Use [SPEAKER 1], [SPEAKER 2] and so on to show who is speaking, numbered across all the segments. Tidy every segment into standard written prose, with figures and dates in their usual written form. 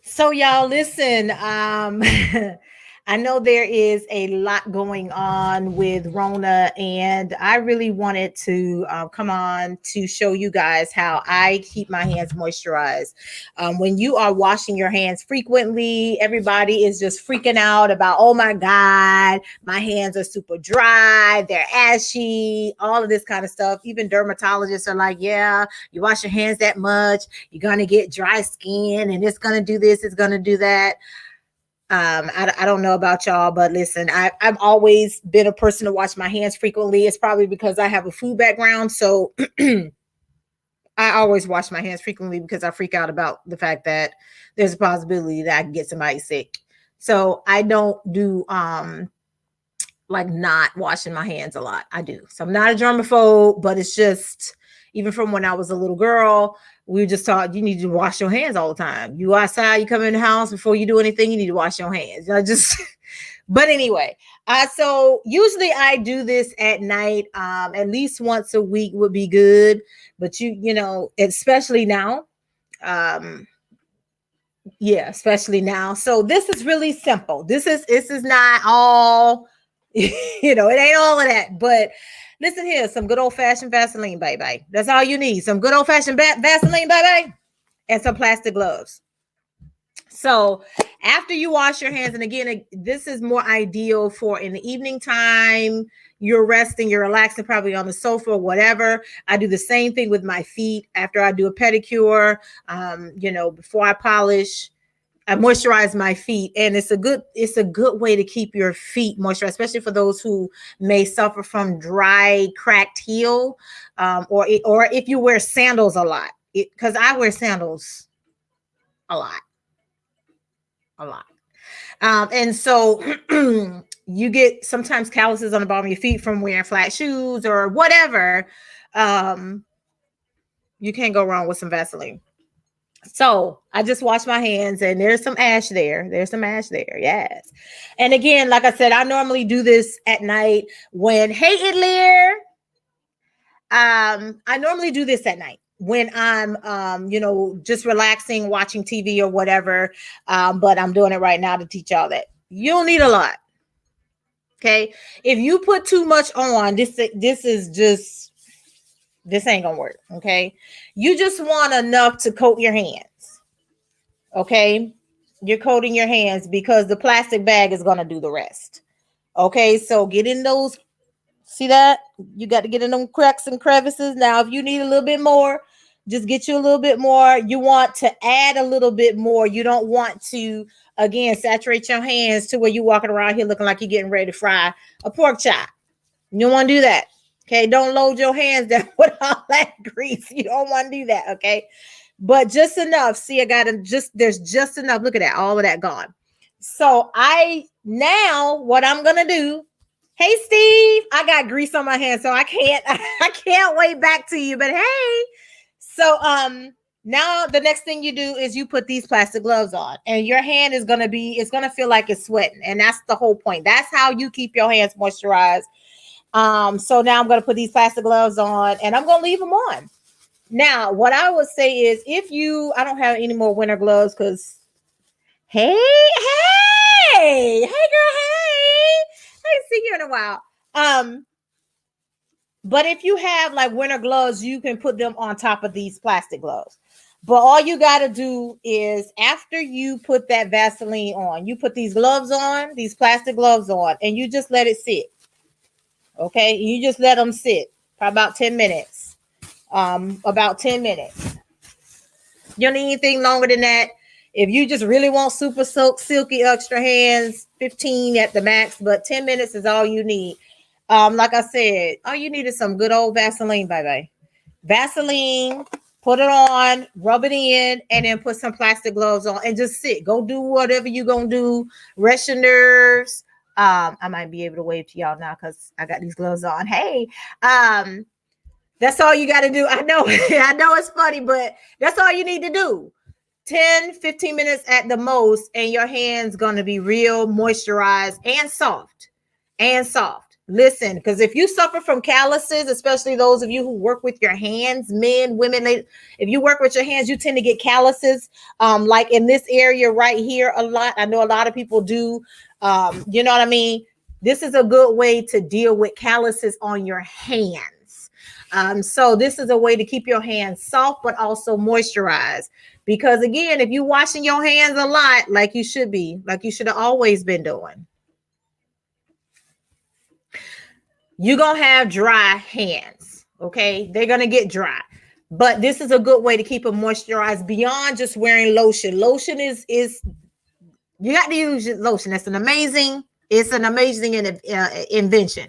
[SPEAKER 1] So y'all listen, I know there is a lot going on with Rona, and I really wanted to come on to show you guys how I keep my hands moisturized. When you are washing your hands frequently, everybody is just freaking out about, oh my God, my hands are super dry, they're ashy, all of this kind of stuff. Even dermatologists are like, yeah, you wash your hands that much, you're going to get dry skin, and it's going to do this, it's going to do that. I don't know about y'all, but listen, I've always been a person to wash my hands frequently. It's probably because I have a food background. So I always wash my hands frequently because I freak out about the fact that there's a possibility that I can get somebody sick. So I don't do like not washing my hands a lot. I do. So I'm not a germaphobe, but it's just even from when I was a little girl, we were just taught you need to wash your hands all the time. You outside, you come in the house before you do anything, you need to wash your hands. I just but anyway, so usually I do this at night. At least once a week would be good. But especially now. Um, yeah, especially now. So this is really simple. This is not all, it ain't all of that. But listen here, some good old fashioned Vaseline, baby. That's all you need. Some good old fashioned Vaseline, baby, and some plastic gloves. So after you wash your hands, and again, this is more ideal for in the evening time. You're resting, you're relaxing, probably on the sofa or whatever. I do the same thing with my feet after I do a pedicure. Before I polish, I moisturize my feet, and it's a good way to keep your feet moisturized, especially for those who may suffer from dry, cracked heel, or if you wear sandals a lot. Because I wear sandals a lot, a lot. And so you get sometimes calluses on the bottom of your feet from wearing flat shoes or whatever. Um, you can't go wrong with some Vaseline. So I just wash my hands, and there's some ash there. There's some ash there. Yes. And again, like I said, I normally do this at night when, hey, Idlir. I normally do this at night when I'm, just relaxing, watching TV or whatever. But I'm doing it right now to teach y'all that you don't need a lot. Okay. If you put too much on, this ain't gonna work. Okay. You just want enough to coat your hands. Okay. You're coating your hands because the plastic bag is gonna do the rest. Okay. So get in those. See that? You got to get in them cracks and crevices. Now, if you need a little bit more, just get you a little bit more. You want to add a little bit more. You don't want to, again, saturate your hands to where you're walking around here looking like you're getting ready to fry a pork chop. You don't want to do that. Okay. Don't load your hands down with all that grease. You don't want to do that. Okay. But just enough. See, there's just enough. Look at that. All of that gone. So now what I'm going to do. Hey, Steve, I got grease on my hands, so I can't wait back to you. But hey, so now the next thing you do is you put these plastic gloves on, and your hand it's gonna feel like it's sweating, and that's the whole point. That's how you keep your hands moisturized. So now I'm gonna put these plastic gloves on, and I'm gonna leave them on. Now, what I would say is, I don't have any more winter gloves because, hey, girl, hey. I see you in a while. But if you have like winter gloves, you can put them on top of these plastic gloves. But all you got to do is after you put that Vaseline on, you put these gloves on, these plastic gloves on, and you just let it sit. Okay. You just let them sit for about 10 minutes. About 10 minutes. You don't need anything longer than that. If you just really want super silky extra hands, 15 at the max, but 10 minutes is all you need. Like I said, all you need is some good old Vaseline, baby. Vaseline, put it on, rub it in, and then put some plastic gloves on and just sit. Go do whatever you're going to do. Rest your nerves. I might be able to wave to y'all now because I got these gloves on. Hey, that's all you got to do. I know, I know it's funny, but that's all you need to do. 10-15 minutes at the most, and your hands going to be real moisturized and soft. Listen, because if you suffer from calluses, especially those of you who work with your hands, men, women, if you work with your hands, you tend to get calluses. Like in this area right here, a lot. I know a lot of people do. You know what I mean? This is a good way to deal with calluses on your hands. So this is a way to keep your hands soft, but also moisturized. Because again, if you're washing your hands a lot, like you should be, like you should have always been doing, you're going to have dry hands. Okay. They're going to get dry. But this is a good way to keep them moisturized beyond just wearing lotion. Lotion is you got to use lotion. It's an amazing invention.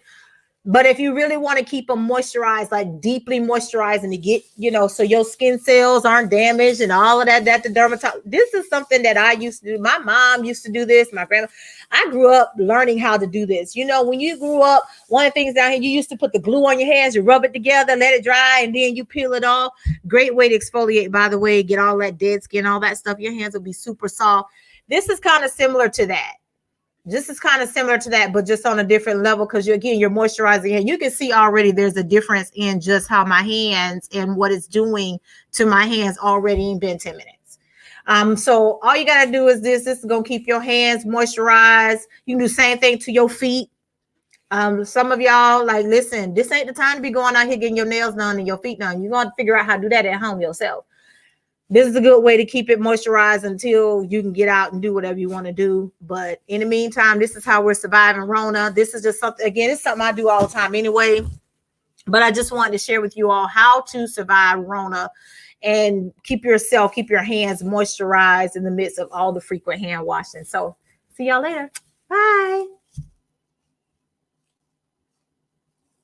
[SPEAKER 1] But if you really want to keep them moisturized, like deeply moisturized, and to get, so your skin cells aren't damaged and all of that, the dermatologist, this is something that I used to do. My mom used to do this. My grandma, I grew up learning how to do this. When you grew up, one of the things down here, you used to put the glue on your hands, you rub it together, let it dry, and then you peel it off. Great way to exfoliate, by the way, get all that dead skin, all that stuff. Your hands will be super soft. This is kind of similar to that. But just on a different level, because you're moisturizing, and you can see already there's a difference in just how my hands and what it's doing to my hands already in been 10 minutes. So all you got to do is this is going to keep your hands moisturized. You can do the same thing to your feet. Some of y'all like, listen, this ain't the time to be going out here getting your nails done and your feet done. You're going to figure out how to do that at home yourself. This is a good way to keep it moisturized until you can get out and do whatever you want to do. But in the meantime, this is how we're surviving Rona. This is just something, again, it's something I do all the time anyway. But I just wanted to share with you all how to survive Rona and keep your hands moisturized in the midst of all the frequent hand washing. So see y'all later. Bye.